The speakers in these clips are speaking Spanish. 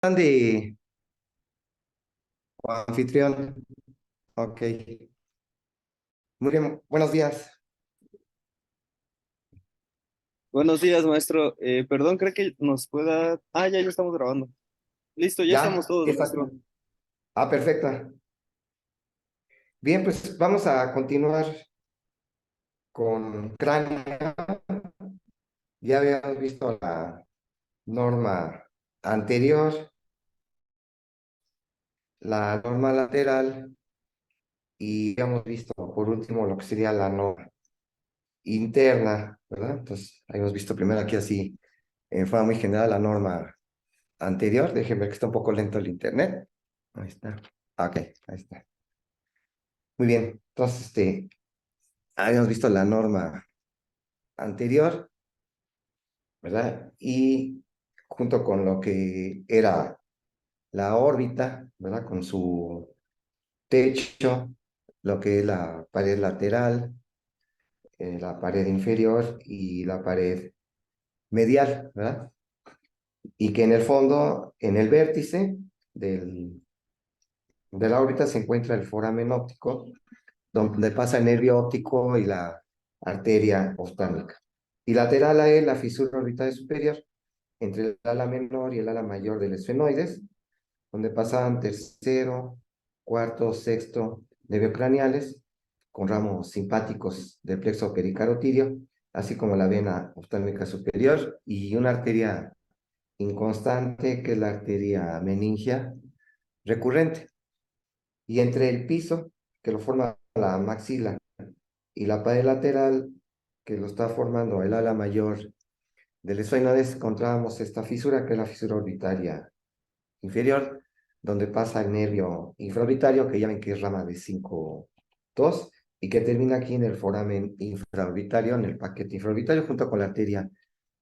De anfitrión. Ok. Muy bien. Buenos días. Buenos días, maestro. Perdón, ¿cree que nos pueda... ya estamos grabando. Listo, ya estamos ¿Ya? ¿Qué todos, está? maestro. Perfecto. Bien, pues vamos a continuar con cráneo. Ya habíamos visto la norma anterior, la norma lateral y habíamos visto por último lo que sería la norma interna, ¿verdad? Entonces, habíamos visto primero aquí así, en forma muy general, la norma anterior. Déjenme ver que está un poco lento el internet. Ahí está. Ok, ahí está. Muy bien. Entonces, habíamos visto la norma anterior, ¿verdad? Y junto con lo que era la órbita, ¿verdad? Con su techo, lo que es la pared lateral, la pared inferior y la pared medial, ¿verdad? Y que en el fondo, en el vértice de la órbita se encuentra el foramen óptico, donde pasa el nervio óptico y la arteria oftálmica. Y lateral a él, la fisura orbital superior, entre el ala menor y el ala mayor del esfenoides, donde pasaban tercero, cuarto, sexto nervios craneales, con ramos simpáticos del plexo pericarotídeo, así como la vena oftálmica superior y una arteria inconstante, que es la arteria meningia recurrente. Y entre el piso, que lo forma la maxila, y la pared lateral, que lo está formando el ala mayor del esfenoides, encontrábamos esta fisura, que es la fisura orbitaria inferior, donde pasa el nervio infraorbitario, que ya ven que es rama de 5,2, y que termina aquí en el foramen infraorbitario, en el paquete infraorbitario, junto con la arteria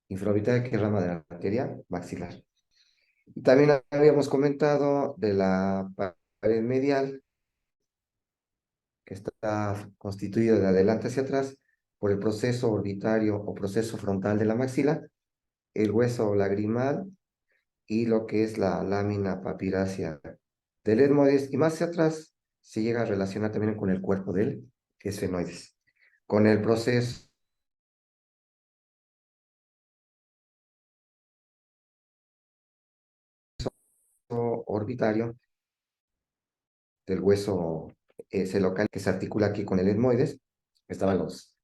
infraorbitaria, que es rama de la arteria maxilar. Y también habíamos comentado de la pared medial, que está constituido de adelante hacia atrás por el proceso orbitario o proceso frontal de la maxila, el hueso lagrimal y lo que es la lámina papirácea del etmoides, y más hacia atrás se llega a relacionar también con el cuerpo del esfenoides, con el proceso orbitario del hueso local, que se articula aquí con el etmoides. Estaban los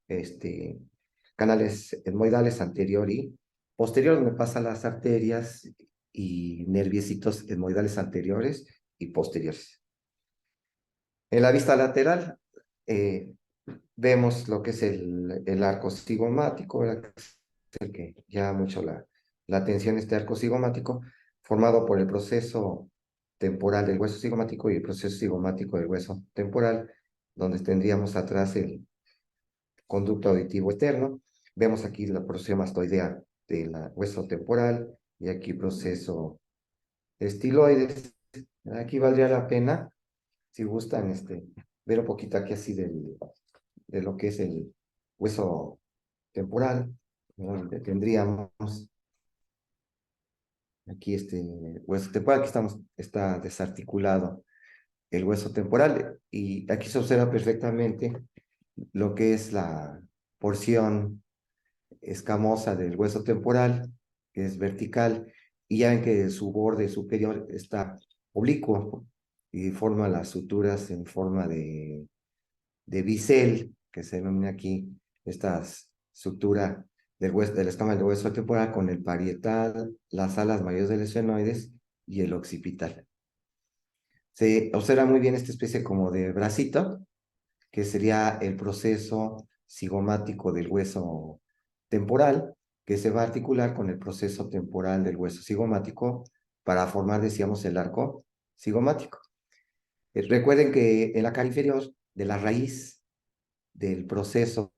canales etmoidales anterior y posterior, donde pasan las arterias y nerviecitos etmoidales anteriores y posteriores. En la vista lateral eh, vemos lo que es el arco cigomático, ¿verdad? Que es el que llama mucho la atención, este arco cigomático, formado por el proceso temporal del hueso cigomático y el proceso cigomático del hueso temporal, donde tendríamos atrás el conducto auditivo externo. Vemos aquí la porción mastoidea del hueso temporal y aquí proceso estiloides. Aquí valdría la pena, si gustan, ver un poquito aquí así de lo que es el hueso temporal, donde tendríamos aquí hueso temporal. Aquí está desarticulado el hueso temporal, y aquí se observa perfectamente lo que es la porción escamosa del hueso temporal, que es vertical, y ya ven que su borde superior está oblicuo y forma las suturas en forma de bisel, que se denomina aquí esta sutura del hueso, de la escama del hueso temporal, con el parietal, las alas mayores del esfenoides y el occipital. Se observa muy bien esta especie como de bracito, que sería el proceso cigomático del hueso temporal, que se va a articular con el proceso temporal del hueso cigomático para formar, decíamos, el arco cigomático. Recuerden que en la cara inferior de la raíz del proceso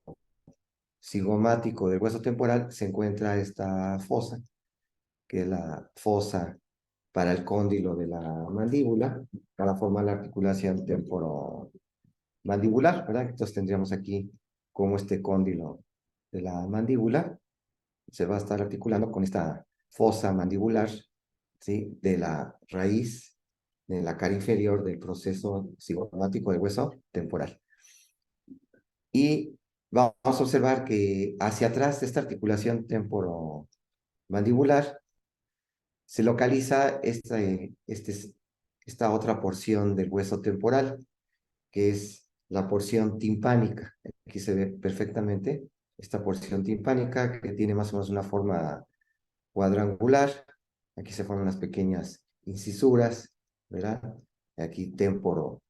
cigomático del hueso temporal se encuentra esta fosa, que es la fosa para el cóndilo de la mandíbula, para formar la articulación temporomandibular, ¿verdad? Entonces tendríamos aquí como este cóndilo de la mandíbula se va a estar articulando con esta fosa mandibular ¿sí? De la raíz de la cara inferior del proceso cigomático del hueso temporal. Y vamos a observar que hacia atrás de esta articulación temporomandibular se localiza esta otra porción del hueso temporal, que es la porción timpánica. Aquí se ve perfectamente esta porción timpánica que tiene más o menos una forma cuadrangular. Aquí se forman unas pequeñas incisuras, ¿verdad? Aquí temporo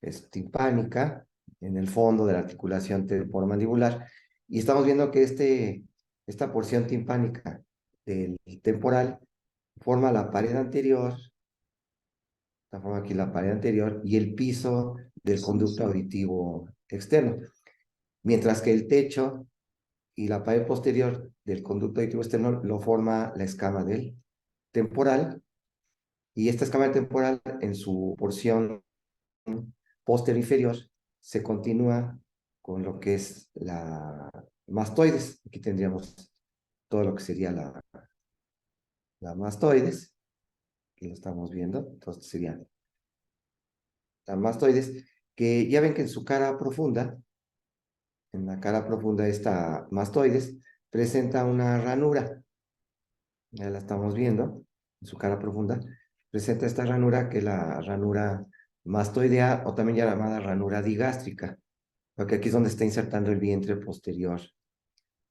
es timpánica, en el fondo de la articulación temporomandibular. Y estamos viendo que esta porción timpánica del temporal forma la pared anterior, forma aquí la pared anterior y el piso del conducto auditivo externo. Mientras que el techo y la pared posterior del conducto auditivo externo lo forma la escama del temporal, y esta escama temporal en su porción posterior inferior se continúa con lo que es la mastoides. Aquí tendríamos todo lo que sería la mastoides, que lo estamos viendo, entonces sería la mastoides, que ya ven que en su cara profunda, en la cara profunda de esta mastoides, presenta una ranura, ya la estamos viendo, en su cara profunda, presenta esta ranura que es la ranura mastoidea o también llamada ranura digástrica, porque aquí es donde está insertando el vientre posterior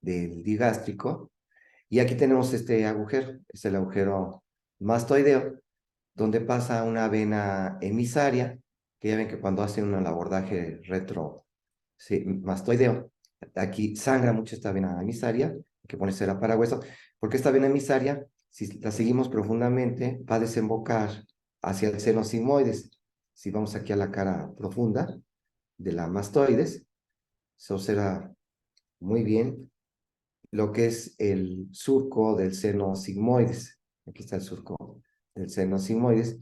del digástrico, y aquí tenemos este agujero, es el agujero mastoideo, donde pasa una vena emisaria, que ya ven que cuando hacen un abordaje retro, sí, mastoideo, aquí sangra mucho esta vena emisaria, hay que ponerse la parahueso, porque esta vena emisaria, si la seguimos profundamente, va a desembocar hacia el seno sigmoides. Si vamos aquí a la cara profunda de la mastoides, se observa muy bien lo que es el surco del seno sigmoides. Aquí está el surco del seno sigmoides,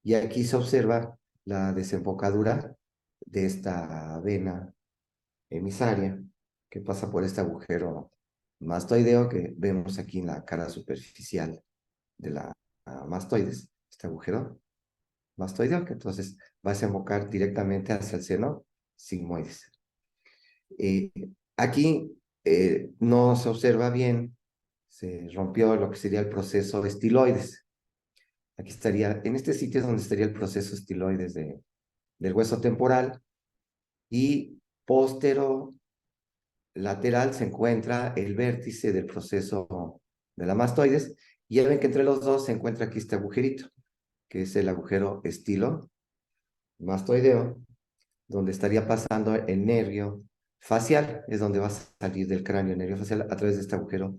y aquí se observa la desembocadura de esta vena emisaria que pasa por este agujero mastoideo que vemos aquí en la cara superficial de la mastoides, este agujero mastoideo que entonces va a desembocar directamente hacia el seno sigmoides. Eh, Aquí no se observa bien, se rompió lo que sería el proceso estiloides. Aquí estaría, en este sitio es donde estaría el proceso estiloides del hueso temporal, y lateral se encuentra el vértice del proceso de la mastoides, y ya ven que entre los dos se encuentra aquí este agujerito, que es el agujero estilo mastoideo, donde estaría pasando el nervio facial, es donde va a salir del cráneo el nervio facial a través de este agujero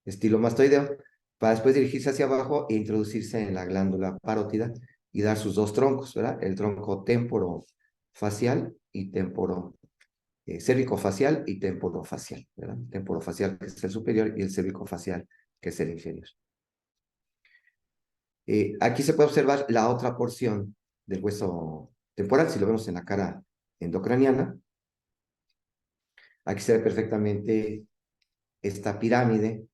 estilomastoideo, para después dirigirse hacia abajo e introducirse en la glándula parótida y dar sus dos troncos, ¿verdad? El tronco temporofacial y cérvico-facial y temporofacial, ¿verdad? Temporofacial, que es el superior, y el cérvico-facial, que es el inferior. Aquí se puede observar la otra porción del hueso temporal, si lo vemos en la cara endocraniana. Aquí se ve perfectamente esta pirámide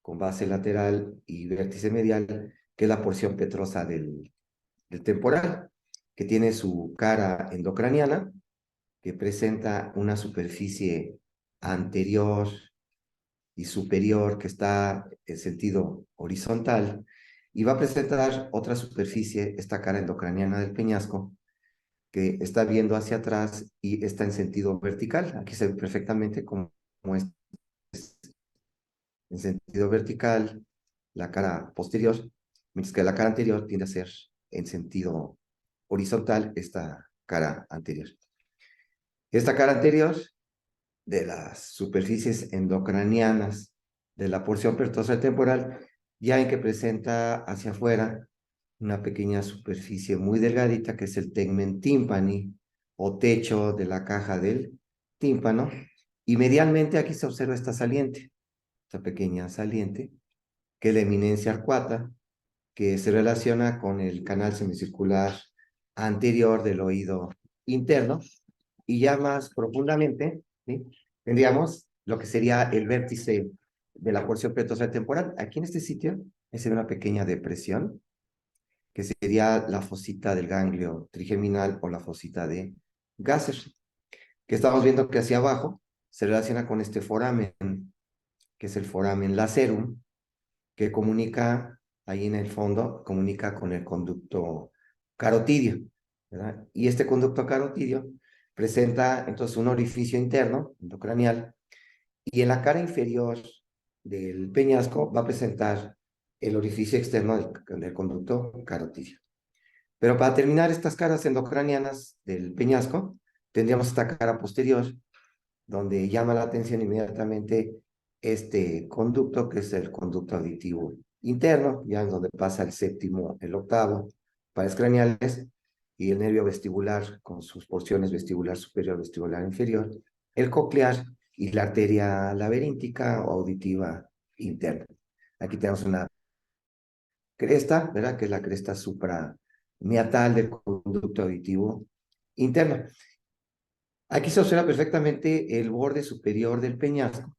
con base lateral y vértice medial, que es la porción petrosa del temporal, que tiene su cara endocraniana, que presenta una superficie anterior y superior que está en sentido horizontal, y va a presentar otra superficie, esta cara endocraniana del peñasco, que está viendo hacia atrás y está en sentido vertical. Aquí se ve perfectamente como es en sentido vertical la cara posterior, mientras que la cara anterior tiende a ser en sentido horizontal esta cara anterior. Esta cara anterior de las superficies endocranianas de la porción pertosa temporal, ya en que presenta hacia afuera una pequeña superficie muy delgadita que es el tegmen tímpani o techo de la caja del tímpano, y medialmente aquí se observa esta pequeña saliente, que es la eminencia arcuata, que se relaciona con el canal semicircular anterior del oído interno, y ya más profundamente, ¿sí? Tendríamos lo que sería el vértice de la porción petosa temporal. Aquí en este sitio se ve una pequeña depresión, que sería la fosita del ganglio trigeminal o la fosita de Gasser, que estamos viendo que hacia abajo se relaciona con este foramen, que es el foramen lacerum, que comunica, ahí en el fondo, comunica con el conducto carotidio, ¿verdad? Y este conducto carotidio presenta entonces un orificio interno, endocranial, y en la cara inferior del peñasco va a presentar el orificio externo del conducto carotidio. Pero para terminar estas caras endocranianas del peñasco, tendríamos esta cara posterior, donde llama la atención inmediatamente este conducto, que es el conducto auditivo interno, ya en donde pasa el séptimo, el octavo, pares craneales, y el nervio vestibular con sus porciones vestibular superior, vestibular inferior, el coclear y la arteria laberíntica o auditiva interna. Aquí tenemos una cresta, ¿verdad? Que es la cresta suprameatal del conducto auditivo interno. Aquí se observa perfectamente el borde superior del peñasco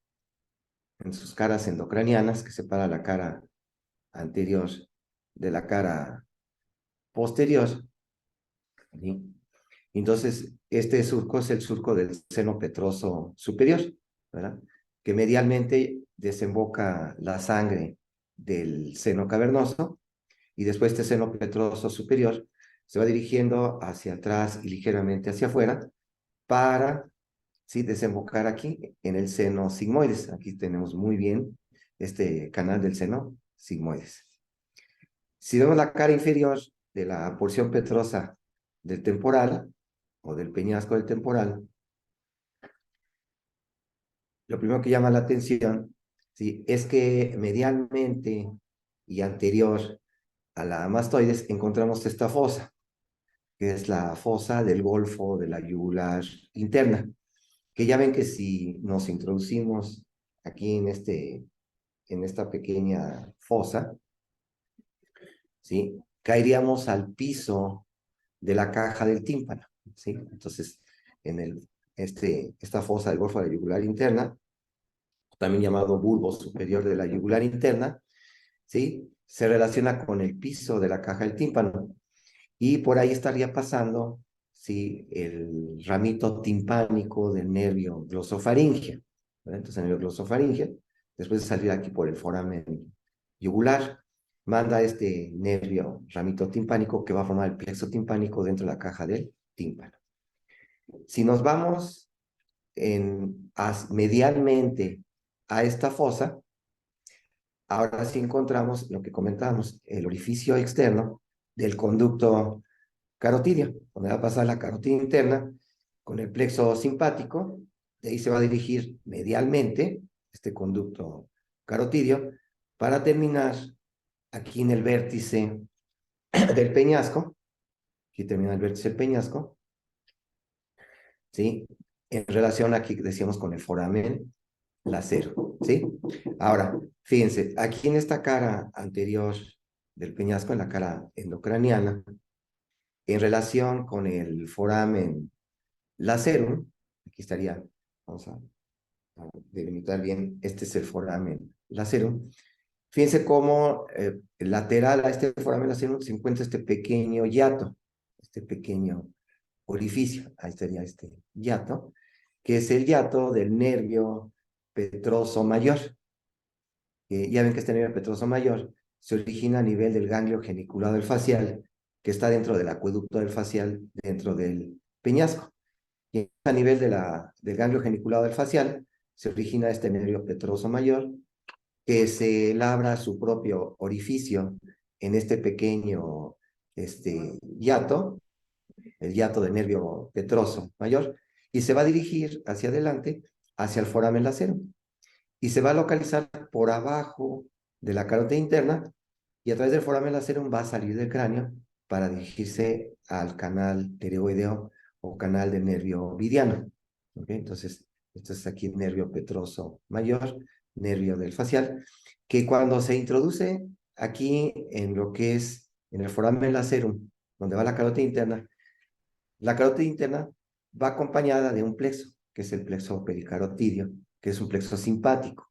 en sus caras endocranianas, que separa la cara anterior de la cara posterior. ¿Sí? Entonces, este surco es el surco del seno petroso superior, ¿verdad? Que medialmente desemboca la sangre del seno cavernoso y después este seno petroso superior se va dirigiendo hacia atrás y ligeramente hacia afuera para, sí, desembocar aquí en el seno sigmoides. Aquí tenemos muy bien este canal del seno sigmoides. Si vemos la cara inferior de la porción petrosa del temporal o del peñasco del temporal, lo primero que llama la atención, ¿sí?, es que medialmente y anterior a la mastoides encontramos esta fosa, que es la fosa del golfo de la yugular interna, que ya ven que si nos introducimos aquí en esta pequeña fosa, ¿sí?, caeríamos al piso de la caja del tímpano, ¿sí? Entonces, en esta fosa del golfo de la yugular interna, también llamado bulbo superior de la yugular interna, ¿sí?, se relaciona con el piso de la caja del tímpano y por ahí estaría pasando, ¿sí?, el ramito timpánico del nervio glosofaringeo, ¿verdad? Entonces, el nervio glosofaringeo, después de salir aquí por el foramen yugular, manda este nervio ramito timpánico que va a formar el plexo timpánico dentro de la caja del tímpano. Si nos vamos medialmente a esta fosa, ahora sí encontramos lo que comentábamos, el orificio externo del conducto carotidio, donde va a pasar la carótida interna con el plexo simpático, de ahí se va a dirigir medialmente este conducto carotidio para terminar aquí en el vértice del peñasco, aquí termina el vértice del peñasco, ¿sí?, en relación aquí decíamos con el foramen lacero, ¿sí? Ahora, fíjense, aquí en esta cara anterior del peñasco, en la cara endocraniana, en relación con el foramen lacerum, aquí estaría, vamos a delimitar bien, este es el foramen lacerum. Fíjense cómo lateral a este foramen lacerum se encuentra este pequeño hiato, este pequeño orificio, ahí estaría este hiato, que es el hiato del nervio petroso mayor. Ya ven que este nervio petroso mayor se origina a nivel del ganglio geniculado del facial, que está dentro del acueducto del facial, dentro del peñasco. Y a nivel del ganglio geniculado del facial se origina este nervio petroso mayor, que se labra su propio orificio en este pequeño hiato, el hiato del nervio petroso mayor, y se va a dirigir hacia adelante, hacia el foramen lacero, y se va a localizar por abajo de la carótida interna, y a través del foramen lacerum va a salir del cráneo para dirigirse al canal tireoideo o canal del nervio vidiano. ¿Okay? Entonces, esto es aquí el nervio petroso mayor, nervio del facial, que cuando se introduce aquí en lo que es en el foramen lacerum, donde va la carótida interna va acompañada de un plexo, que es el plexo pericarotidio, que es un plexo simpático.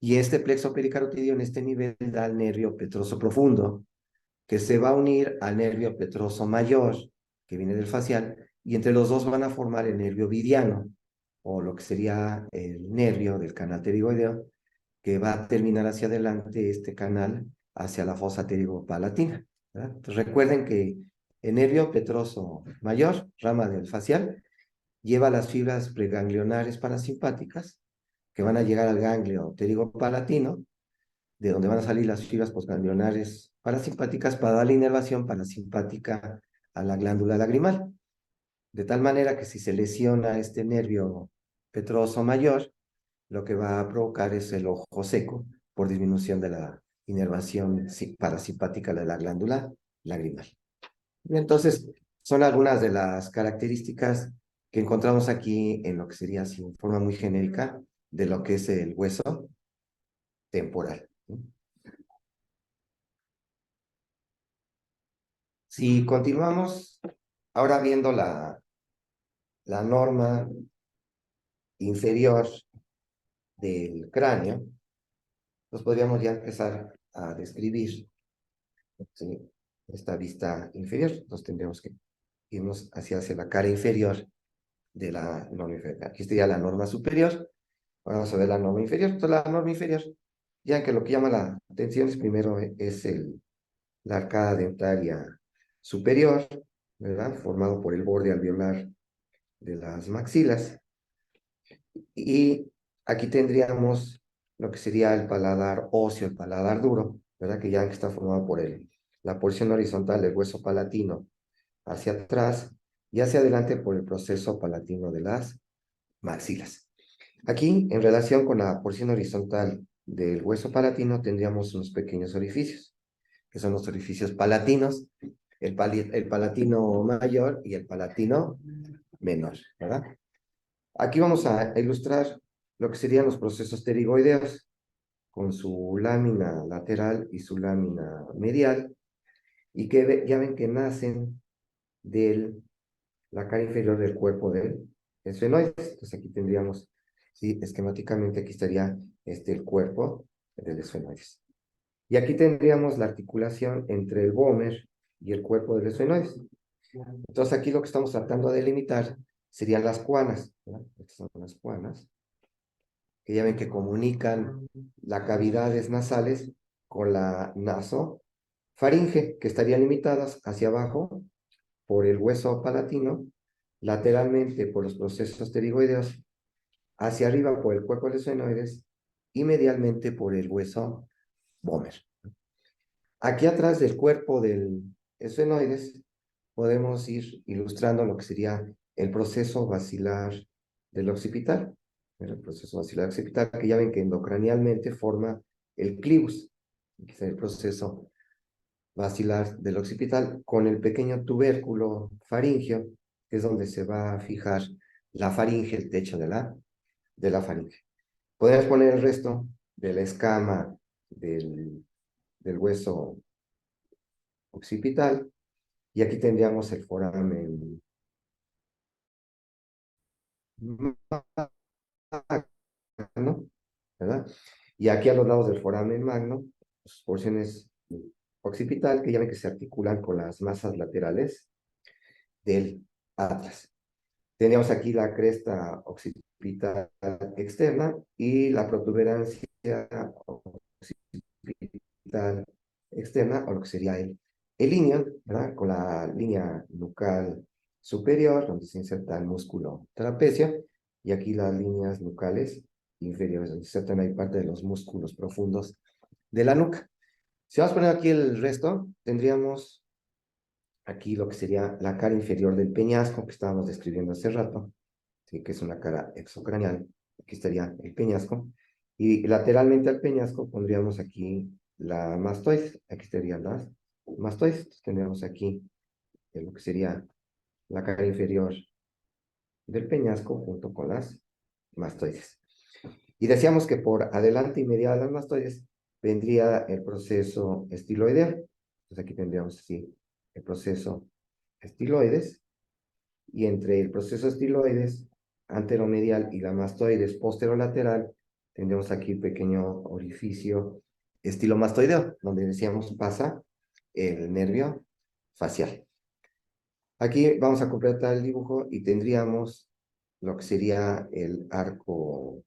Y este plexo pericarotidio en este nivel da al nervio petroso profundo, que se va a unir al nervio petroso mayor, que viene del facial, y entre los dos van a formar el nervio vidiano, o lo que sería el nervio del canal pterigoideo, que va a terminar hacia adelante este canal hacia la fosa pterigo-palatina. Entonces recuerden que el nervio petroso mayor, rama del facial, lleva las fibras preganglionares parasimpáticas que van a llegar al ganglio pterigo-palatino, de donde van a salir las fibras postganglionares parasimpáticas para dar la inervación parasimpática a la glándula lagrimal. De tal manera que si se lesiona este nervio petroso mayor, lo que va a provocar es el ojo seco por disminución de la inervación parasimpática de la glándula lagrimal. Entonces, son algunas de las características que encontramos aquí en lo que sería así, en forma muy genérica de lo que es el hueso temporal. Si continuamos ahora viendo la norma inferior del cráneo, pues podríamos ya empezar a describir, ¿sí?, esta vista inferior. Entonces tendríamos que irnos hacia la cara inferior de la norma inferior. Aquí estaría la norma superior. Ahora vamos a ver la norma inferior. Entonces la norma inferior, ya que lo que llama la atención es primero es la arcada dentaria superior, ¿verdad? Formado por el borde alveolar de las maxilas. Y aquí tendríamos lo que sería el paladar óseo, el paladar duro, ¿verdad? Que ya está formado por la porción horizontal del hueso palatino hacia atrás y hacia adelante por el proceso palatino de las maxilas. Aquí, en relación con la porción horizontal del hueso palatino, tendríamos unos pequeños orificios, que son los orificios palatinos, el palatino mayor y el palatino menor, ¿verdad? Aquí vamos a ilustrar lo que serían los procesos pterigoideos, con su lámina lateral y su lámina medial, y que ya ven que nacen de la cara inferior del cuerpo del esfenoides. Entonces aquí tendríamos, sí, esquemáticamente aquí estaría el cuerpo del esfenoides. Y aquí tendríamos la articulación entre el vómer y el cuerpo del esfenoides. Entonces aquí lo que estamos tratando de delimitar serían las cuanas, ¿verdad? Estas son las cuanas, que ya ven que comunican las cavidades nasales con la nasofaringe, que estarían limitadas hacia abajo por el hueso palatino, lateralmente por los procesos pterigoideos, hacia arriba por el cuerpo de los esfenoides y medialmente por el hueso vómer. Aquí atrás del cuerpo del esfenoides podemos ir ilustrando lo que sería el proceso basilar del occipital. El proceso basilar occipital, que ya ven que endocranialmente forma el clivus, que es el proceso basilar del occipital, con el pequeño tubérculo faríngeo, que es donde se va a fijar la faringe, el techo de la faringe. Podemos poner el resto de la escama del hueso occipital, y aquí tendríamos el foramen magno, ¿verdad? Y aquí a los lados del foramen magno, pues, porciones occipital, que ya ven que se articulan con las masas laterales del atlas. Tendríamos aquí la cresta occipital externa y la protuberancia occipital externa, o lo que sería el ilion, ¿verdad? Con la línea nucal superior, donde se inserta el músculo trapecio, y aquí las líneas nucales inferiores, donde se insertan ahí parte de los músculos profundos de la nuca. Si vamos a poner aquí el resto, tendríamos aquí lo que sería la cara inferior del peñasco que estábamos describiendo hace rato, ¿sí?, que es una cara exocraneal. Aquí estaría el peñasco. Y lateralmente al peñasco pondríamos aquí la mastoides. Aquí estarían las mastoides. Entonces tendríamos aquí lo que sería la cara inferior del peñasco junto con las mastoides. Y decíamos que por adelante y medial de las mastoides vendría el proceso estiloideo. Entonces aquí tendríamos así el proceso estiloides, y entre el proceso estiloides anteromedial y la mastoides posterolateral tendríamos aquí un pequeño orificio estilomastoideo, donde decíamos pasa el nervio facial. Aquí vamos a completar el dibujo y tendríamos lo que sería el arco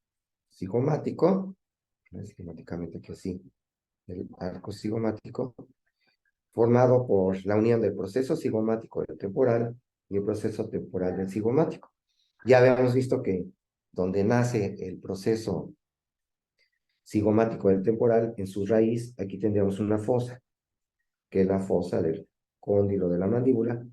cigomático, esquemáticamente aquí así, el arco cigomático, formado por la unión del proceso cigomático del temporal y el proceso temporal del cigomático. Ya habíamos visto que donde nace el proceso cigomático del temporal, en su raíz, aquí tendríamos una fosa, que es la fosa del cóndilo de la mandíbula,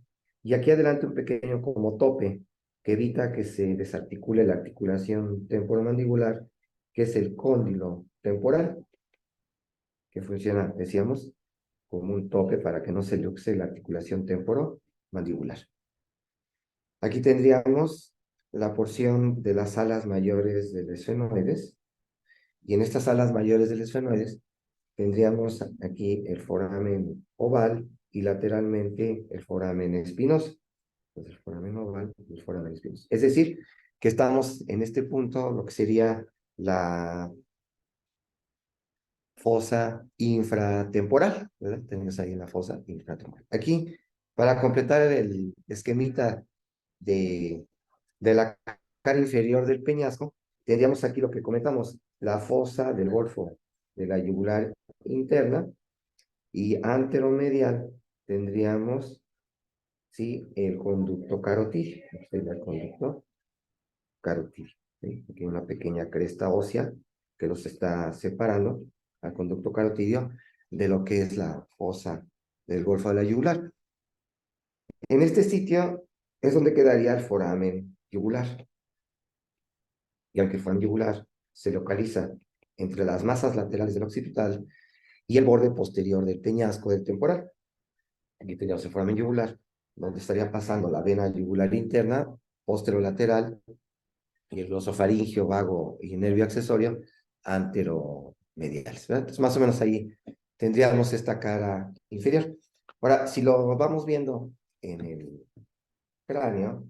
y aquí adelante un pequeño como tope que evita que se desarticule la articulación temporomandibular, que es el cóndilo temporal, que funciona, decíamos, como un tope para que no se luxe la articulación temporomandibular. Aquí tendríamos la porción de las alas mayores del esfenoides, y en estas alas mayores del esfenoides tendríamos aquí el foramen oval y lateralmente el foramen espinoso. Entonces, el foramen oval y el foramen espinoso. Es decir, que estamos en este punto, lo que sería la fosa infratemporal, ¿verdad? Tenemos ahí la fosa infratemporal. Aquí, para completar el esquemita de, de la cara inferior del peñasco, tendríamos aquí lo que comentamos, la fosa del golfo de la yugular interna, y anteromedial tendríamos, ¿sí?, el conducto carotídeo. Este es el conducto carotídeo. ¿Sí? Aquí hay una pequeña cresta ósea que los está separando al conducto carotídeo de lo que es la fosa del golfo de la yugular. En este sitio es donde quedaría el foramen yugular. Y aunque el foramen yugular se localiza entre las masas laterales del occipital y el borde posterior del peñasco del temporal. Aquí tendríamos el foramen yugular, donde estaría pasando la vena yugular interna, posterolateral, y el glosofaringio, vago y nervio accesorio anteromediales, ¿verdad? Entonces, más o menos ahí tendríamos esta cara inferior. Ahora, si lo vamos viendo en el cráneo,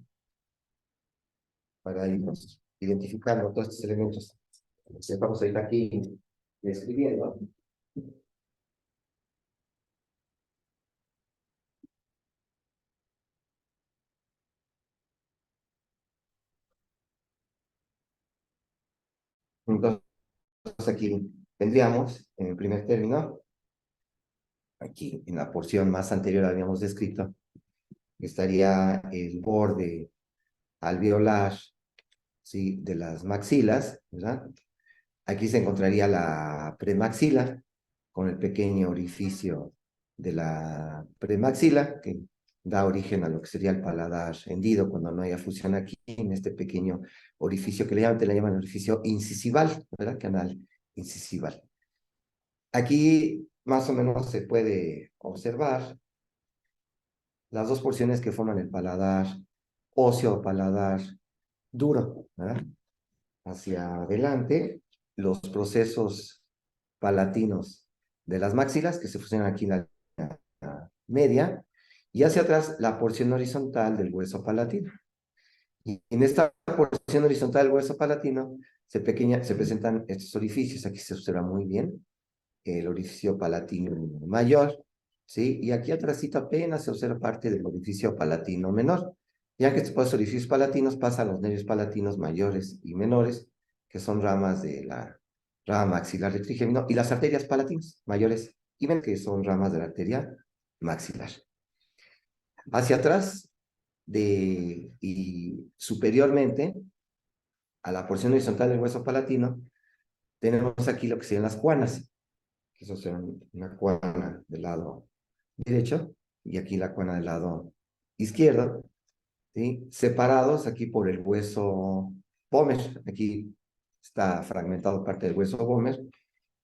para irnos identificando todos estos elementos que vamos a ir aquí describiendo, entonces aquí tendríamos, en el primer término, aquí en la porción más anterior habíamos descrito, estaría el borde alveolar, ¿sí?, de las maxilas, ¿verdad? Aquí se encontraría la premaxila, con el pequeño orificio de la premaxila, que da origen a lo que sería el paladar hendido cuando no haya fusión aquí, en este pequeño orificio que le llaman orificio incisival, ¿verdad? Canal incisival. Aquí más o menos se puede observar las dos porciones que forman el paladar óseo o paladar duro, ¿verdad? Hacia adelante, los procesos palatinos de las maxilas, que se fusionan aquí en la media, y hacia atrás la porción horizontal del hueso palatino. Y en esta porción horizontal del hueso palatino se presentan estos orificios. Aquí se observa muy bien el orificio palatino mayor, ¿sí? Y aquí atrásito apenas se observa parte del orificio palatino menor, ya que estos orificios palatinos pasan a los nervios palatinos mayores y menores, que son ramas de la rama maxilar del trigémino, y las arterias palatinas mayores y menores, que son ramas de la arteria maxilar. Hacia atrás y superiormente a la porción horizontal del hueso palatino, tenemos aquí lo que serían las cuanas, que eso será una cuana del lado derecho y aquí la cuana del lado izquierdo, ¿sí?, separados aquí por el hueso pómer. Aquí está fragmentado parte del hueso pómer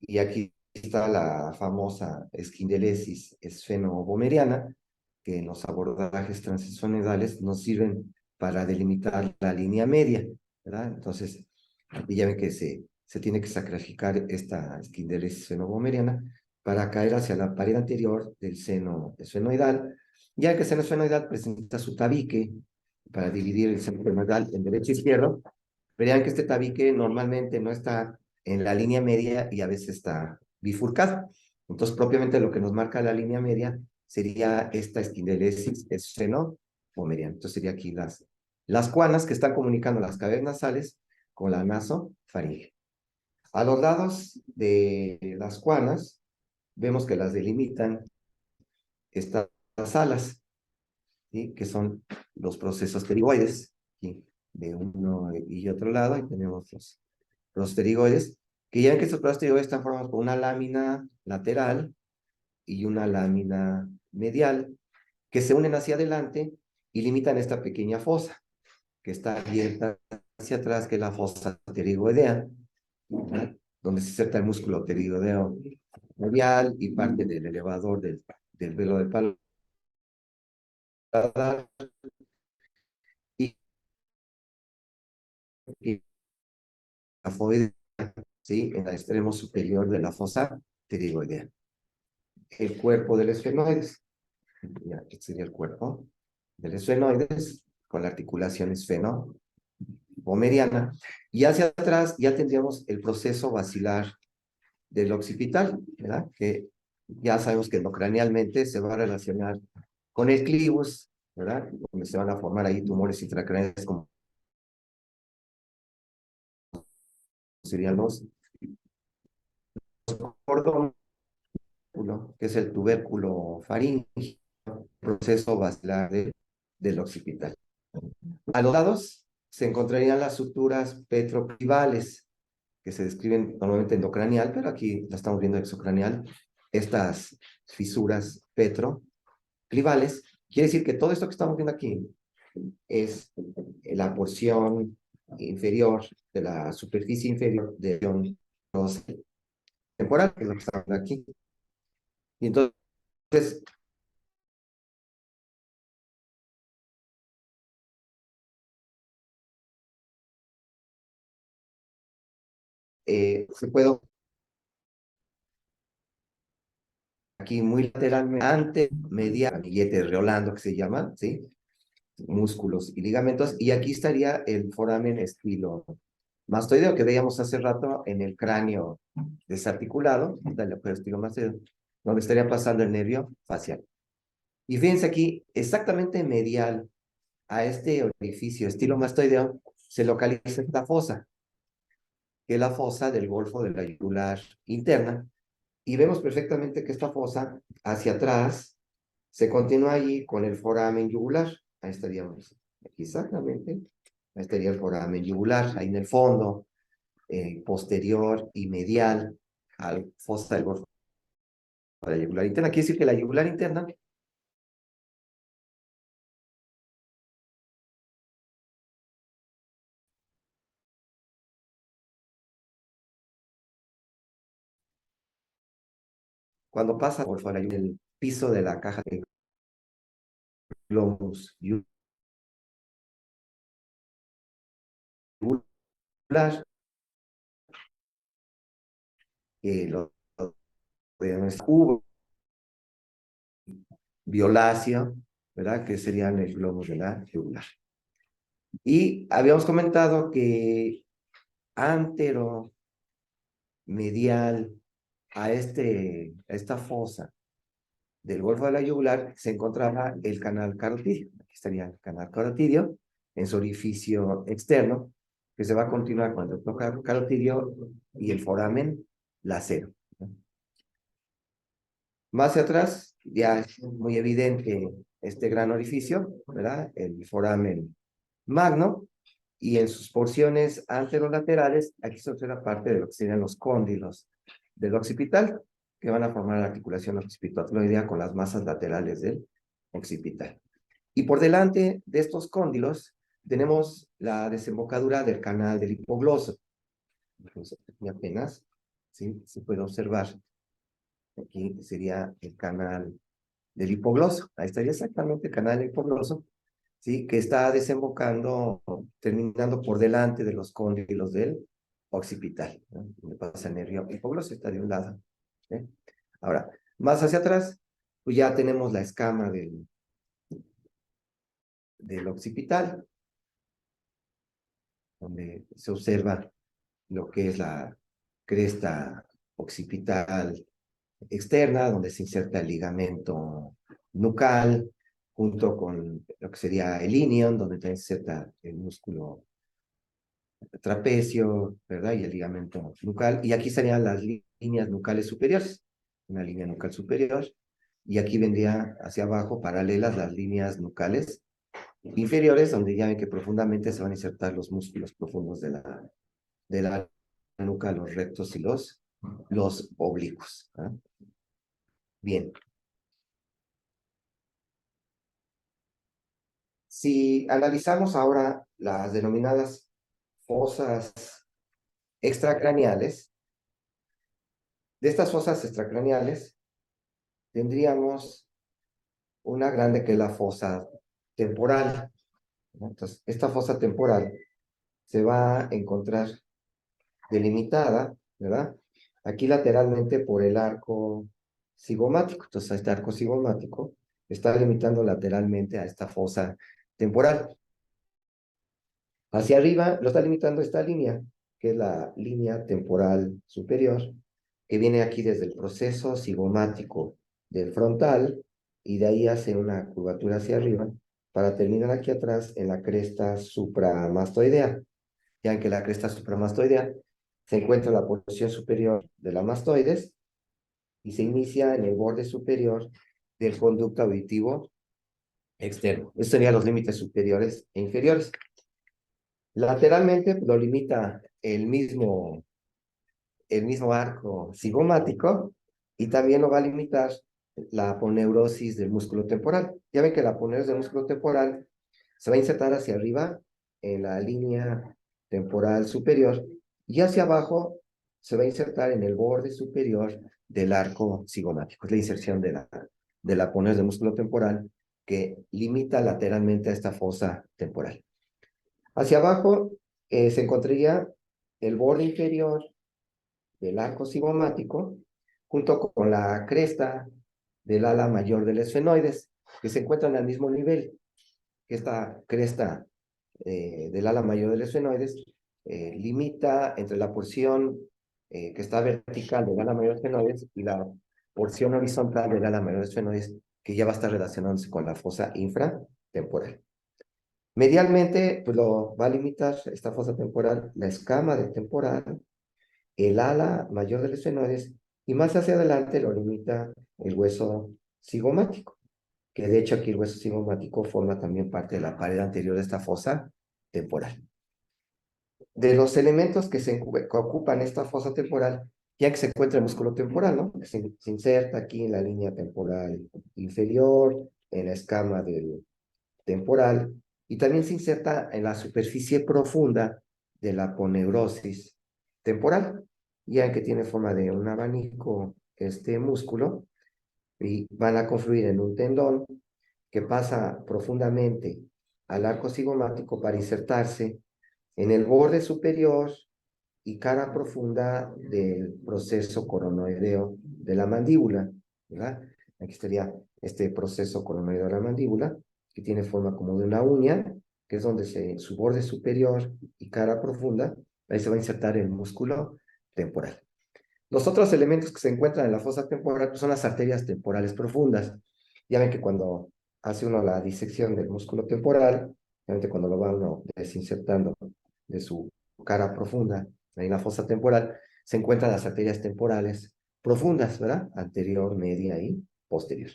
y aquí está la famosa esquindelesis esfeno-bomeriana, que en los abordajes transesfenoidales nos sirven para delimitar la línea media, ¿verdad? Entonces, aquí ya ven que se tiene que sacrificar esta esquindelesis esfeno-bomeriana para caer hacia la pared anterior del seno esfenoidal, ya que el seno esfenoidal presenta su tabique para dividir el seno esfenoidal en derecho e izquierdo. Verían que este tabique normalmente no está en la línea media y a veces está bifurcado. Entonces, propiamente lo que nos marca la línea media sería esta espinderesis esfenopomeriana. Entonces sería aquí las cuanas que están comunicando las cavernas nasales con la nasofaringe. A los lados de las cuanas, vemos que las delimitan estas alas, ¿sí? Que son los procesos pterigoides, ¿sí? De uno y otro lado, y tenemos los pterigoides, que ya ven que estos procesos pterigoides están formados por una lámina lateral y una lámina medial, que se unen hacia adelante y limitan esta pequeña fosa, que está abierta hacia atrás, que es la fosa pterigoidea, ¿verdad? Donde se inserta el músculo pterigoideo medial y parte del elevador del velo del paladar, y, y la foide, ¿sí? En el extremo superior de la fosa pterigoidea. El cuerpo del esfenoides, ya, este sería el cuerpo del esfenoides, con la articulación esfenopomeriana, y hacia atrás ya tendríamos el proceso basilar del occipital, ¿verdad? Que ya sabemos que endocranialmente se va a relacionar con el clivus, ¿verdad? Donde se van a formar ahí tumores intracraneales como serían los cordón, que es el tubérculo faríngeo, proceso basilar del occipital. A los lados se encontrarían las suturas petroclivales, que se describen normalmente endocranial, pero aquí la estamos viendo exocranial. Estas fisuras petroclivales, quiere decir que todo esto que estamos viendo aquí es la porción inferior de la superficie inferior de los temporal, que es lo que estamos viendo aquí. Y entonces, se puede aquí muy lateralmente, ante, media, billete reolando que se llama, ¿sí? Músculos y ligamentos, y aquí estaría el foramen estilo mastoideo que veíamos hace rato en el cráneo desarticulado, del estilo mastoideo, donde estaría pasando el nervio facial. Y fíjense aquí, exactamente medial a este orificio estilo mastoideo, se localiza esta fosa, que es la fosa del golfo de la yugular interna, y vemos perfectamente que esta fosa hacia atrás se continúa allí con el foramen yugular. Ahí estaríamos, aquí exactamente, ahí estaría el foramen yugular, ahí en el fondo, posterior y medial al fosa del golfo de la yugular interna. Quiere decir que la yugular interna, cuando pasa por fuera del piso de la caja de globus yugular, lo cubo violáceo, ¿verdad? Que serían el globo de la yugular. Y habíamos comentado que antero medial a esta fosa del golfo de la yugular se encontraba el canal carotidio. Aquí estaría el canal carotidio en su orificio externo, que se va a continuar cuando toca el carotidio y el foramen lacero. Más hacia atrás, ya es muy evidente este gran orificio, ¿verdad? El foramen magno, y en sus porciones anterolaterales, aquí se observa parte de lo que serían los cóndilos del occipital, que van a formar la articulación occipitotloidea con las masas laterales del occipital. Y por delante de estos cóndilos tenemos la desembocadura del canal del hipogloso. Entonces, aquí apenas, ¿sí? Se puede observar. Aquí sería el canal del hipogloso. Ahí estaría exactamente el canal del hipogloso, ¿sí? Que está desembocando, terminando por delante de los cóndilos del occipital, ¿no? Donde pasa el nervio hipogloso, está de un lado, ¿eh? Ahora, más hacia atrás, pues ya tenemos la escama del occipital, donde se observa lo que es la cresta occipital externa, donde se inserta el ligamento nucal, junto con lo que sería el ilion, donde también se inserta el músculo trapecio, ¿verdad? Y el ligamento nucal. Y aquí estarían las líneas nucales superiores, una línea nucal superior. Y aquí vendría hacia abajo, paralelas, las líneas nucales inferiores, donde ya ven que profundamente se van a insertar los músculos profundos de la nuca, los rectos y los oblicuos. ¿Ah? Bien. Si analizamos ahora las denominadas fosas extracraneales, de estas fosas extracraneales tendríamos una grande que es la fosa temporal, ¿no? Entonces, esta fosa temporal se va a encontrar delimitada, ¿verdad? Aquí lateralmente por el arco cigomático. Entonces, este arco cigomático está limitando lateralmente a esta fosa temporal. Hacia arriba lo está limitando esta línea, que es la línea temporal superior, que viene aquí desde el proceso cigomático del frontal y de ahí hace una curvatura hacia arriba para terminar aquí atrás en la cresta supramastoidea. Ya que la cresta supramastoidea se encuentra en la porción superior de la mastoides y se inicia en el borde superior del conducto auditivo externo. Estos serían los límites superiores e inferiores. Lateralmente lo limita el mismo arco cigomático y también lo va a limitar la aponeurosis del músculo temporal. Ya ven que la aponeurosis del músculo temporal se va a insertar hacia arriba en la línea temporal superior y hacia abajo se va a insertar en el borde superior del arco cigomático. Es la inserción de la aponeurosis del músculo temporal que limita lateralmente a esta fosa temporal. Hacia abajo se encontraría el borde inferior del arco cigomático junto con la cresta del ala mayor del esfenoides, que se encuentran al mismo nivel que esta cresta del ala mayor del esfenoides limita entre la porción que está vertical del ala mayor del esfenoides y la porción horizontal del ala mayor del esfenoides, que ya va a estar relacionándose con la fosa infratemporal. Medialmente, pues lo va a limitar esta fosa temporal, la escama del temporal, el ala mayor del esfenoides, y más hacia adelante lo limita el hueso cigomático, que de hecho aquí el hueso cigomático forma también parte de la pared anterior de esta fosa temporal. De los elementos que ocupan esta fosa temporal, ya que se encuentra el músculo temporal, ¿no? Se inserta aquí en la línea temporal inferior, en la escama del temporal, y también se inserta en la superficie profunda de la aponeurosis temporal, ya que tiene forma de un abanico este músculo, y van a confluir en un tendón que pasa profundamente al arco cigomático para insertarse en el borde superior y cara profunda del proceso coronoideo de la mandíbula, ¿verdad? Aquí estaría este proceso coronoideo de la mandíbula, que tiene forma como de una uña, que es donde su borde superior y cara profunda, ahí se va a insertar el músculo temporal. Los otros elementos que se encuentran en la fosa temporal pues, son las arterias temporales profundas. Ya ven que cuando hace uno la disección del músculo temporal, obviamente cuando lo va uno desinsertando de su cara profunda, ahí en la fosa temporal, se encuentran las arterias temporales profundas, ¿verdad? Anterior, media y posterior.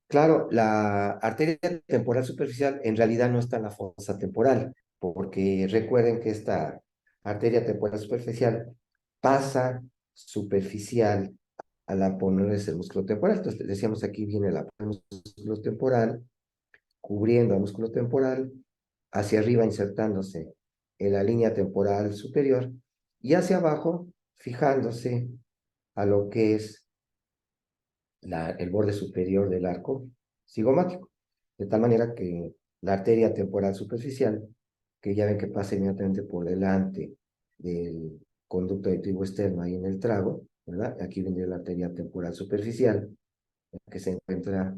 Claro, la arteria temporal superficial en realidad no está en la fosa temporal, porque recuerden que esta arteria temporal superficial pasa superficial a la ponerse del músculo temporal. Entonces, decíamos aquí viene la músculo temporal, cubriendo al músculo temporal, hacia arriba insertándose en la línea temporal superior y hacia abajo fijándose a lo que es el borde superior del arco cigomático. De tal manera que la arteria temporal superficial, que ya ven que pasa inmediatamente por delante del conducto auditivo externo ahí en el trago, ¿verdad? Aquí vendría la arteria temporal superficial, que se encuentra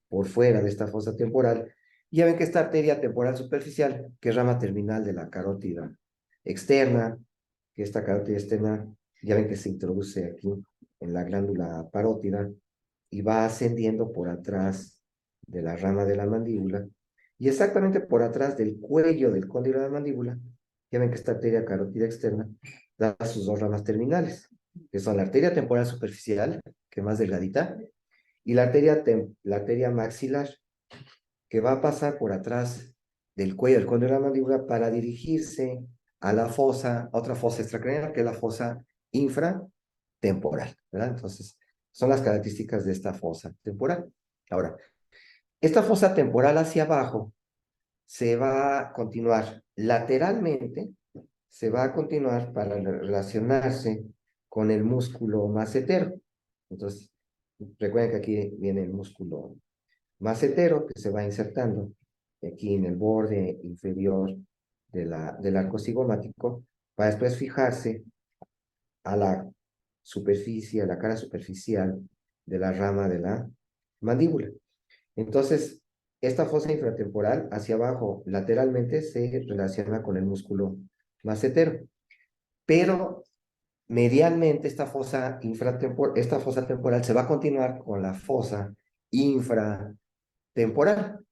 por fuera de esta fosa temporal. Y ya ven que esta arteria temporal superficial, que es rama terminal de la carótida externa, que esta carótida externa, ya ven que se introduce aquí en la glándula parótida, y va ascendiendo por atrás de la rama de la mandíbula y exactamente por atrás del cuello del cóndilo de la mandíbula. Ya ven que esta arteria carótida externa da sus dos ramas terminales, que son la arteria temporal superficial, que es más delgadita, y la arteria maxilar, que va a pasar por atrás del cuello del cóndilo de la mandíbula para dirigirse a la fosa, a otra fosa extracraneal, que es la fosa infratemporal, ¿verdad? Entonces, son las características de esta fosa temporal. Ahora, esta fosa temporal hacia abajo se va a continuar lateralmente, se va a continuar para relacionarse con el músculo macetero. Entonces, recuerden que aquí viene el músculo macetero que se va insertando aquí en el borde inferior del arco cigomático para después fijarse a la superficie, a la cara superficial de la rama de la mandíbula. Entonces, esta fosa infratemporal hacia abajo lateralmente se relaciona con el músculo macetero, pero medialmente esta fosa temporal se va a continuar con la fosa infratemporal.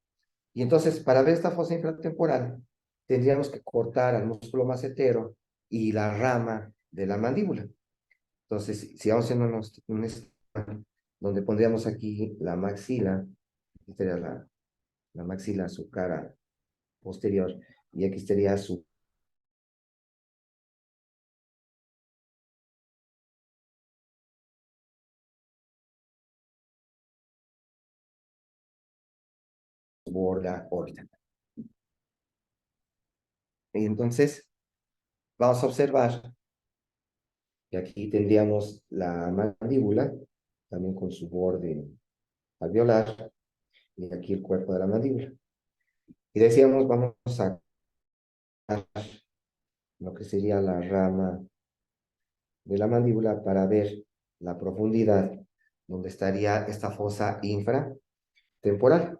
Y entonces, para ver esta fosa infratemporal, tendríamos que cortar al músculo macetero y la rama de la mandíbula. Entonces, si vamos haciendo un esquema donde pondríamos aquí la maxila, aquí estaría la maxila, su cara posterior, y aquí estaría su borda órbita. Y entonces, vamos a observar que aquí tendríamos la mandíbula, también con su borde alveolar, y aquí el cuerpo de la mandíbula. Y decíamos, vamos a lo que sería la rama de la mandíbula para ver la profundidad donde estaría esta fosa infratemporal.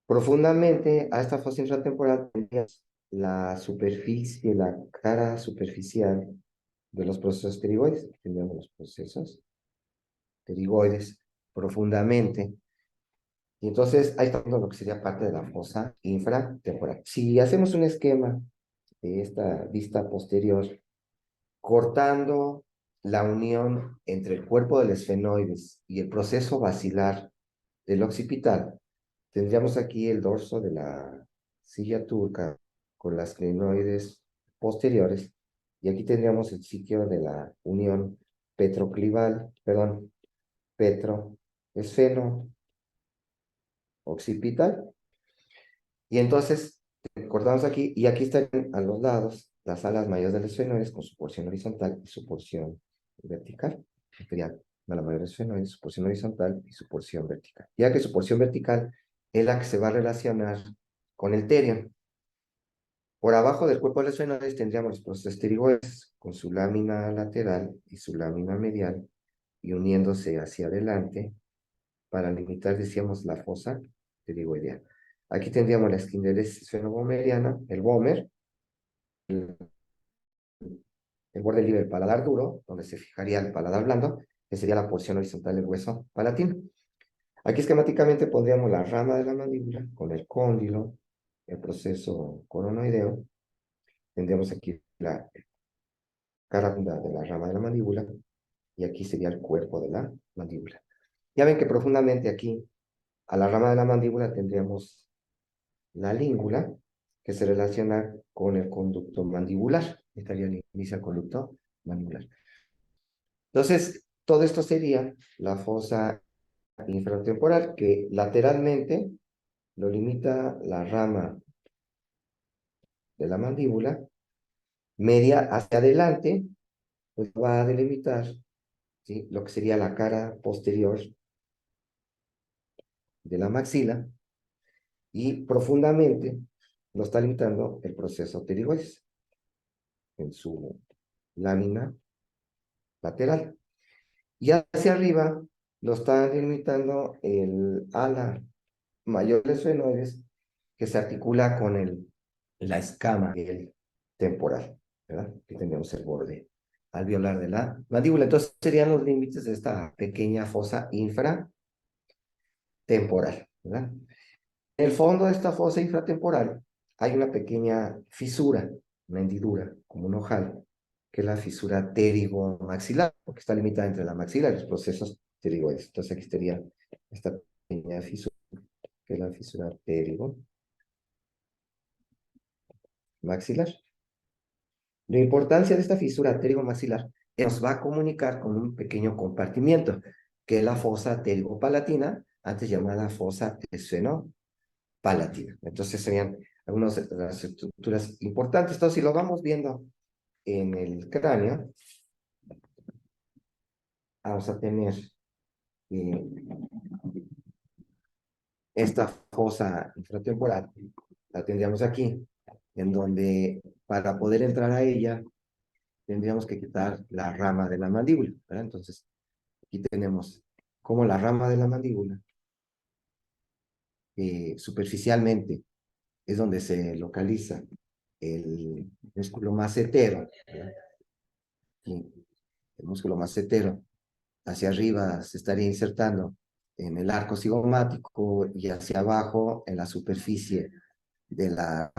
Profundamente a esta fosa infratemporal tendríamos la superficie, la cara superficial de los procesos pterigoides. Tendríamos los procesos pterigoides profundamente. Y entonces ahí está lo que sería parte de la fosa infratemporal. Si hacemos un esquema de esta vista posterior, cortando la unión entre el cuerpo del esfenoides y el proceso basilar del occipital, tendríamos aquí el dorso de la silla turca con las clinoides posteriores, y aquí tendríamos el sitio de la unión petroclival, perdón, petroesfeno occipital. Y entonces cortamos aquí, y aquí están a los lados las alas mayores del esfenoides con su porción horizontal y su porción vertical. Sería la mayor del esfenoides, su porción horizontal y su porción vertical. Ya que su porción vertical es la que se va a relacionar con el terion. Por abajo del cuerpo del esfenoides tendríamos los procesos pterigoides con su lámina lateral y su lámina medial, y uniéndose hacia adelante para limitar, decíamos, la fosa pterigoidea. Aquí tendríamos la esquinderesis esfenobomeriana, el bómer, el borde libre del paladar duro, donde se fijaría el paladar blando, que sería la porción horizontal del hueso palatino. Aquí esquemáticamente pondríamos la rama de la mandíbula con el cóndilo, el proceso coronoideo. Tendríamos aquí la cara de la rama de la mandíbula, y aquí sería el cuerpo de la mandíbula. Ya ven que profundamente aquí, a la rama de la mandíbula, tendríamos la língula, que se relaciona con el conducto mandibular. Estaría el inicio del conducto mandibular. Entonces, todo esto sería la fosa infratemporal, que lateralmente lo limita la rama de la mandíbula, media hacia adelante, pues va a delimitar, ¿sí?, lo que sería la cara posterior de la maxila, y profundamente lo está limitando el proceso pterigoides en su lámina lateral. Y hacia arriba lo está delimitando el ala mayor de esfenoides, que se articula con la escama del temporal, ¿verdad? Aquí tenemos el borde alveolar de la mandíbula. Entonces serían los límites de esta pequeña fosa infratemporal, ¿verdad? En el fondo de esta fosa infratemporal hay una pequeña fisura, una hendidura, como un ojal, que es la fisura pterigomaxilar, porque está limitada entre la maxila y los procesos pterigoides. Entonces aquí estaría esta pequeña fisura, que es la fisura pterigomaxilar. La importancia de esta fisura pterigomaxilar nos va a comunicar con un pequeño compartimiento, que es la fosa pterigopalatina, antes llamada fosa esfenopalatina. Entonces serían algunas de las estructuras importantes. Entonces, si lo vamos viendo en el cráneo, vamos a tener eh, esta fosa infratemporal, la tendríamos aquí, en donde para poder entrar a ella tendríamos que quitar la rama de la mandíbula, ¿verdad? Entonces, aquí tenemos como la rama de la mandíbula, superficialmente, es donde se localiza el músculo macetero, ¿verdad? Y el músculo macetero hacia arriba se estaría insertando en el arco cigomático y hacia abajo en la superficie de la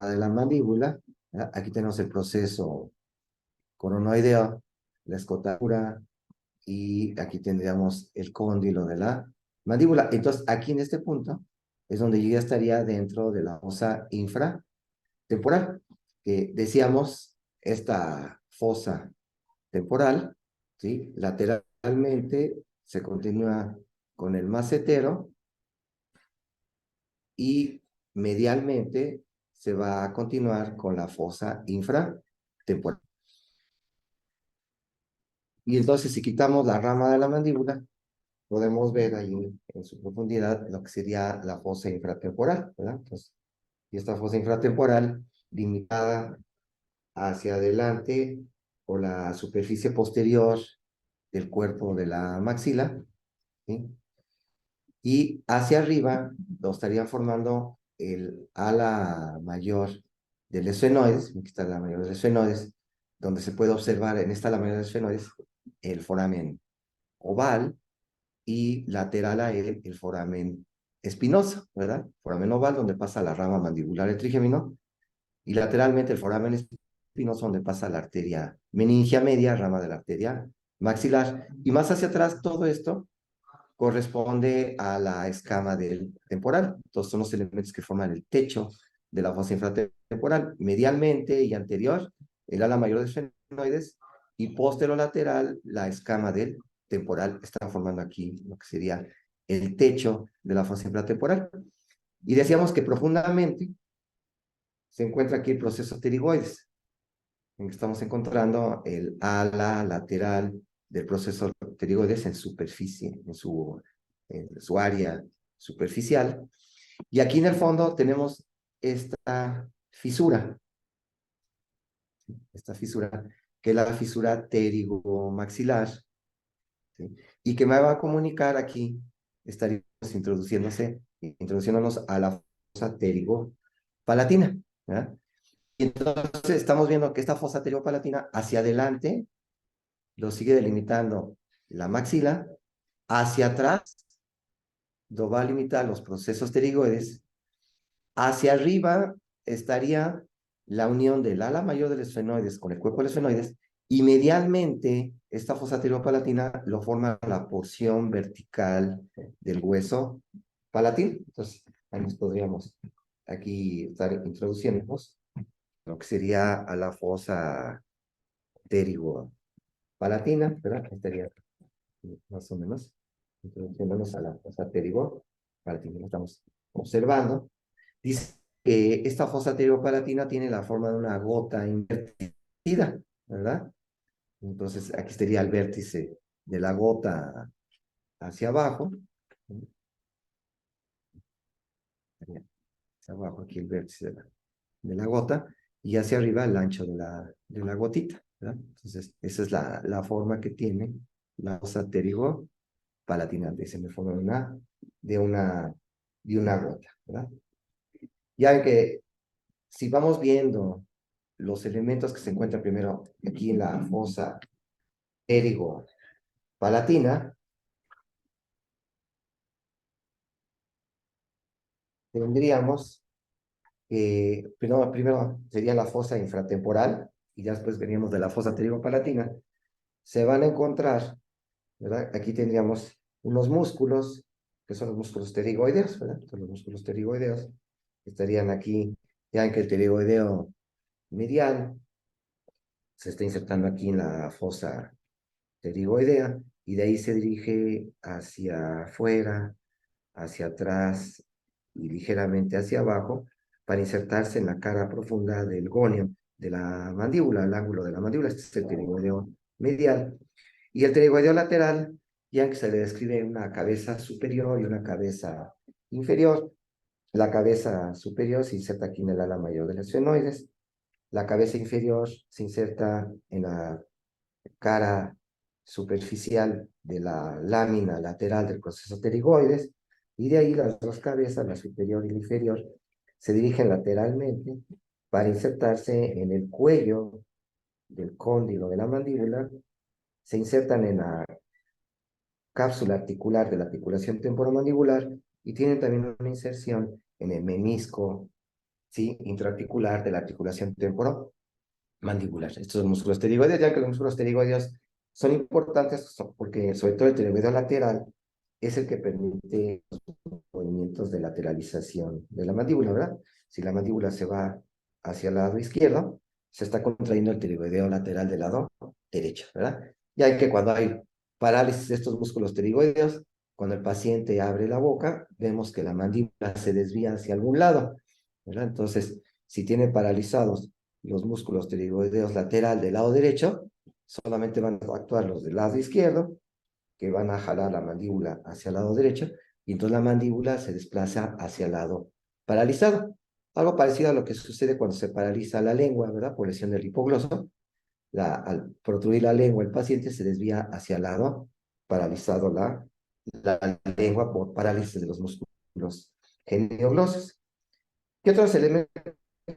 mandíbula. ¿Verdad? Aquí tenemos el proceso coronoideo, la escotatura, y aquí tendríamos el cóndilo de la mandíbula. Entonces, aquí en este punto es donde yo ya estaría dentro de la fosa infratemporal, que decíamos, esta fosa temporal, ¿sí? Lateralmente se continúa con el macetero y medialmente se va a continuar con la fosa infratemporal. Y entonces, si quitamos la rama de la mandíbula, podemos ver ahí en su profundidad lo que sería la fosa infratemporal, ¿verdad? Entonces, y esta fosa infratemporal limitada hacia adelante por la superficie posterior del cuerpo de la maxila, ¿sí? Y hacia arriba lo estarían formando el ala mayor del esfenoides, aquí está la mayor del esfenoides, donde se puede observar en esta ala mayor del esfenoides el foramen oval y lateral a él el foramen espinoso, ¿verdad? Foramen oval donde pasa la rama mandibular del trigémino y lateralmente el foramen espinoso donde pasa la arteria meningia media, rama de la arteria maxilar. Y más hacia atrás todo esto corresponde a la escama del temporal. Entonces son los elementos que forman el techo de la fosa infratemporal, medialmente y anterior, el ala mayor de esfenoides, y posterolateral, la escama del temporal. Están formando aquí lo que sería el techo de la fosa infratemporal. Y decíamos que profundamente se encuentra aquí el proceso pterigoides, en que estamos encontrando el ala lateral del proceso pterigoides en superficie, en su área superficial. Y aquí en el fondo tenemos esta fisura, que es la fisura pterigomaxilar, ¿sí? Y que me va a comunicar aquí, estaríamos introduciéndonos a la fosa pterigopalatina, ¿verdad? Y entonces estamos viendo que esta fosa pterigopalatina hacia adelante lo sigue delimitando la maxila, hacia atrás lo va a limitar los procesos pterigoides, hacia arriba estaría la unión del ala mayor del esfenoides con el cuerpo del esfenoides, y medialmente esta fosa pterigo-palatina lo forma la porción vertical del hueso palatino. Entonces, ahí nos podríamos aquí estar introduciéndonos lo que sería a la fosa pterigo-palatina, ¿verdad? Estaría más o menos introduciéndonos a la fosa pterigo-palatina. Lo estamos observando. Dice que esta fosa pterigo-palatina tiene la forma de una gota invertida, ¿verdad? Entonces, aquí estaría el vértice de la gota hacia abajo. Hacia abajo, aquí el vértice de la gota, y hacia arriba el ancho de la gotita, ¿verdad? Entonces, esa es la forma que tiene la fosa pterigo-palatina. Se me forma de una, de una gota, ¿verdad? Ya que si vamos viendo los elementos que se encuentran primero aquí en la fosa pterigo-palatina, tendríamos primero sería la fosa infratemporal, y ya después veníamos de la fosa pterigo-palatina. Se van a encontrar, ¿verdad? Aquí tendríamos unos músculos, que son los músculos pterigoideos, ¿verdad? Son los músculos pterigoideos, que estarían aquí, ya en que el pterigoideo medial se está insertando aquí en la fosa pterigoidea, y de ahí se dirige hacia afuera, hacia atrás y ligeramente hacia abajo para insertarse en la cara profunda del gonio de la mandíbula, el ángulo de la mandíbula. Este es el pterigoideo medial. Y el pterigoideo lateral, ya que se le describe una cabeza superior y una cabeza inferior. La cabeza superior se inserta aquí en el ala mayor del esfenoides. La cabeza inferior se inserta en la cara superficial de la lámina lateral del proceso pterigoides, y de ahí las dos cabezas, la superior y la inferior, se dirigen lateralmente para insertarse en el cuello del cóndilo de la mandíbula, se insertan en la cápsula articular de la articulación temporomandibular y tienen también una inserción en el menisco, ¿sí?, intraarticular de la articulación temporomandibular. Estos son músculos pterigoides, ya que los músculos pterigoides son importantes porque sobre todo el pterigoideo lateral es el que permite los movimientos de lateralización de la mandíbula, ¿verdad? Si la mandíbula se va hacia el lado izquierdo, se está contrayendo el pterigoideo lateral del lado derecho, ¿verdad? Ya que cuando hay parálisis de estos músculos pterigoideos, cuando el paciente abre la boca, vemos que la mandíbula se desvía hacia algún lado, ¿verdad? Entonces, si tiene paralizados los músculos pterigoideos lateral del lado derecho, solamente van a actuar los del lado izquierdo, que van a jalar la mandíbula hacia el lado derecho, y entonces la mandíbula se desplaza hacia el lado paralizado. Algo parecido a lo que sucede cuando se paraliza la lengua, ¿verdad? Por lesión del hipogloso. Al protruir la lengua, el paciente se desvía hacia el lado paralizado la lengua por parálisis de los músculos genioglossos. ¿Qué otros elementos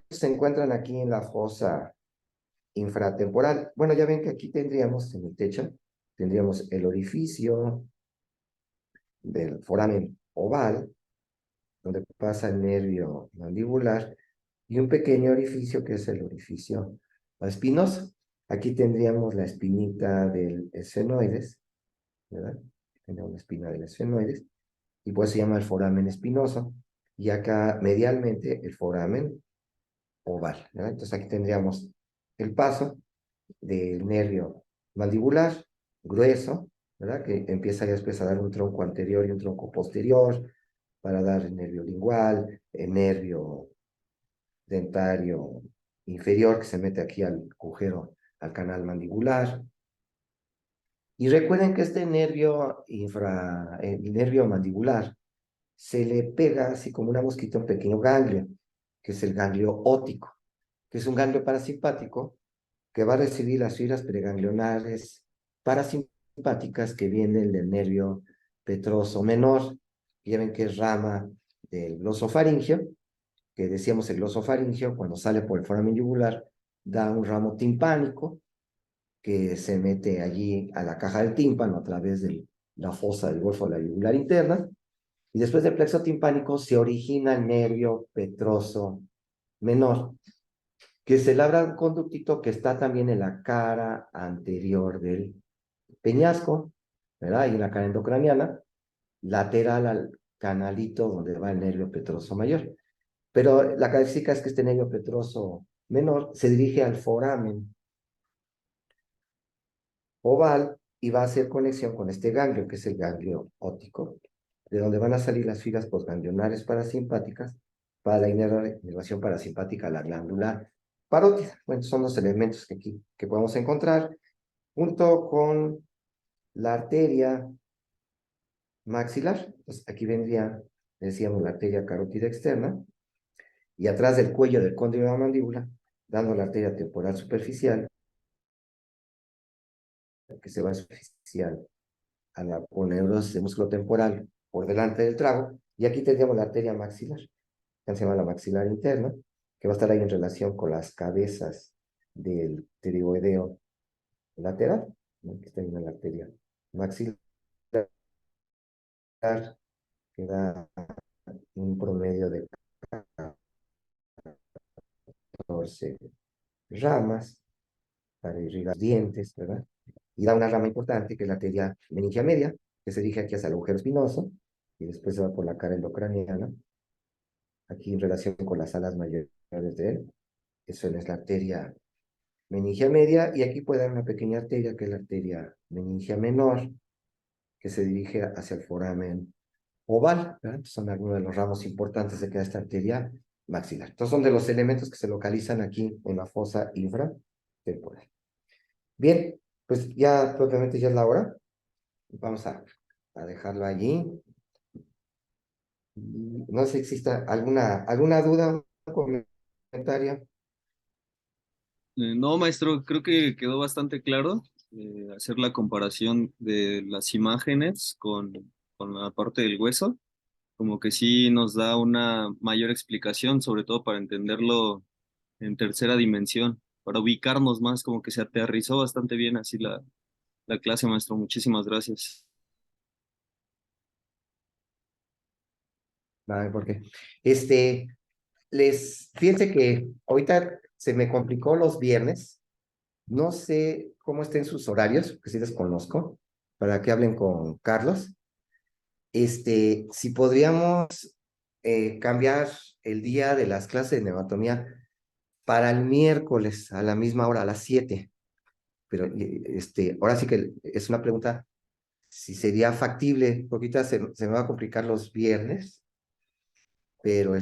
se encuentran aquí en la fosa infratemporal? Bueno, ya ven que aquí tendríamos en el techo, tendríamos el orificio del foramen oval, donde pasa el nervio mandibular, y un pequeño orificio que es el orificio espinoso. Aquí tendríamos la espinita del esfenoides, ¿verdad? Tenemos la espina del esfenoides, y pues se llama el foramen espinoso, y acá medialmente el foramen oval, ¿verdad? Entonces aquí tendríamos el paso del nervio mandibular grueso, ¿verdad? Que empieza ya después a dar un tronco anterior y un tronco posterior para dar el nervio lingual, el nervio dentario inferior que se mete aquí al agujero, al canal mandibular. Y recuerden que este nervio el nervio mandibular se le pega así como una mosquita a un pequeño ganglio, que es el ganglio óptico, que es un ganglio parasimpático que va a recibir las fibras preganglionares parasimpáticas que vienen del nervio petroso menor. Ya ven que es rama del glosofaringio, que decíamos el glosofaringio, cuando sale por el foramen yugular, da un ramo timpánico que se mete allí a la caja del tímpano a través de la fosa del golfo de la yugular interna, y después del plexo timpánico se origina el nervio petroso menor, que se labra un conductito que está también en la cara anterior del peñasco, ¿verdad? Y en la cara endocraniana, lateral al canalito donde va el nervio petroso mayor. Pero la característica es que este nervio petroso menor se dirige al foramen oval y va a hacer conexión con este ganglio, que es el ganglio óptico, de donde van a salir las fibras postganglionares parasimpáticas para la inervación parasimpática a la glándula parótida. Bueno, son los elementos que podemos encontrar, junto con la arteria maxilar. Entonces, aquí vendría, decíamos, la arteria carótida externa, y atrás del cuello del cóndilo de la mandíbula, dando la arteria temporal superficial, que se va superficial a la poneurosis del músculo temporal por delante del trago, y aquí tendríamos la arteria maxilar, que se llama la maxilar interna, que va a estar ahí en relación con las cabezas del pterigoideo lateral, ¿no? Que está en la arteria maxilar, que da un promedio de 14 ramas para irrigar dientes, ¿verdad? Y da una rama importante, que es la arteria meningia media, que se dirige aquí hacia el agujero espinoso, y después se va por la cara endocraniana, aquí en relación con las alas mayores de él. Eso es la arteria meningia media, y aquí puede dar una pequeña arteria, que es la arteria meningia menor, que se dirige hacia el foramen oval, ¿verdad? Son algunos de los ramos importantes de esta arteria maxilar. Estos son de los elementos que se localizan aquí en la fosa infratemporal. Bien, pues ya propiamente ya es la hora. Vamos a dejarlo allí. No sé si existe alguna duda o comentario. No, maestro, creo que quedó bastante claro hacer la comparación de las imágenes con la parte del hueso, como que sí nos da una mayor explicación, sobre todo para entenderlo en tercera dimensión, para ubicarnos más, como que se aterrizó bastante bien así la clase, maestro. Muchísimas gracias. Vale, porque fíjense que ahorita se me complicó los viernes. No sé cómo estén sus horarios, que sí les conozco, para que hablen con Carlos. Si podríamos cambiar el día de las clases de neuroanatomía para el miércoles a la misma hora, a las 7. Pero ahora sí que es una pregunta si sería factible, porque ahorita se me va a complicar los viernes, pero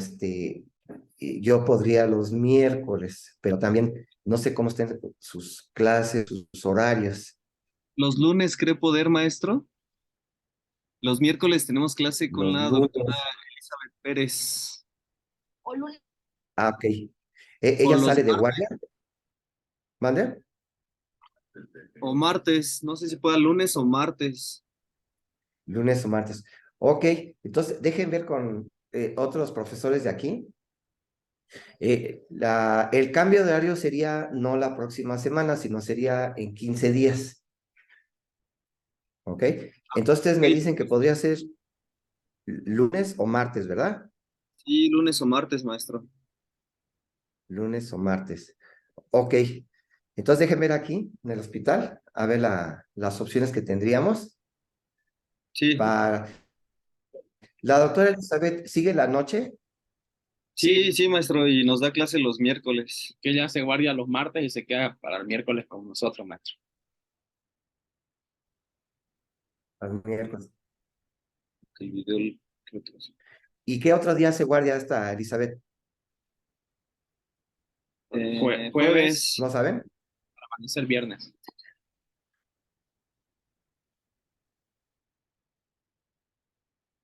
yo podría los miércoles, pero también no sé cómo estén sus clases, sus horarios. Los lunes cree poder, maestro. Los miércoles tenemos clase con Los la doctora lunes. Elizabeth Pérez. Ah, ok. O ¿Ella los sale de guardia? ¿Mande? o martes, no sé si pueda lunes o martes. Lunes o martes. Ok, entonces dejen ver con otros profesores de aquí. El cambio de horario sería no la próxima semana, sino sería en 15 días. ¿Ok? Entonces ustedes me Ok, dicen que podría ser lunes o martes, ¿verdad? sí, lunes o martes, maestro. Lunes o martes. Ok. Entonces déjenme ver aquí en el hospital, a ver las opciones que tendríamos. Sí, Para... La doctora Elizabeth, ¿sigue la noche? sí, sí, maestro, y nos da clase los miércoles. Que ella se guardia los martes y se queda para el miércoles con nosotros, maestro. Los miércoles. El video, creo que sí. ¿Y qué otro día se guardia esta Elizabeth? Jueves, ¿No saben? amanecer el viernes.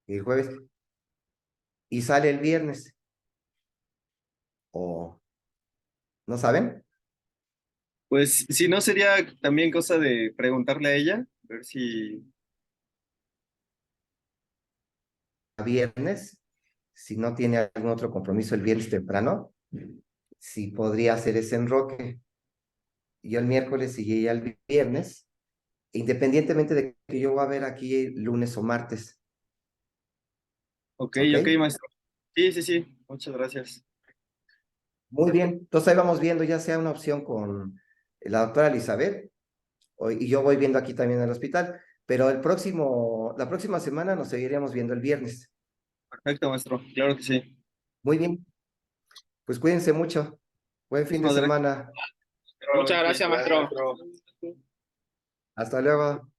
El jueves. ¿Y sale el viernes? ¿O no saben? Pues si no, sería también cosa de preguntarle a ella, ver si... Viernes, si no tiene algún otro compromiso el viernes temprano, si podría hacer ese enroque. Yo el miércoles y ella el viernes, independientemente de que yo voy a ver aquí lunes o martes. Ok, ¿Ok? ok, maestro. Sí, sí, sí, muchas gracias. Muy bien. Entonces ahí vamos viendo, ya sea una opción con la doctora Elizabeth, y yo voy viendo aquí también en el hospital, pero la próxima semana nos seguiremos viendo el viernes. Perfecto, maestro, claro que sí. Muy bien, pues cuídense mucho. Buen fin de Muchísimas gracias. semana. Muchas gracias, maestro. Hasta luego.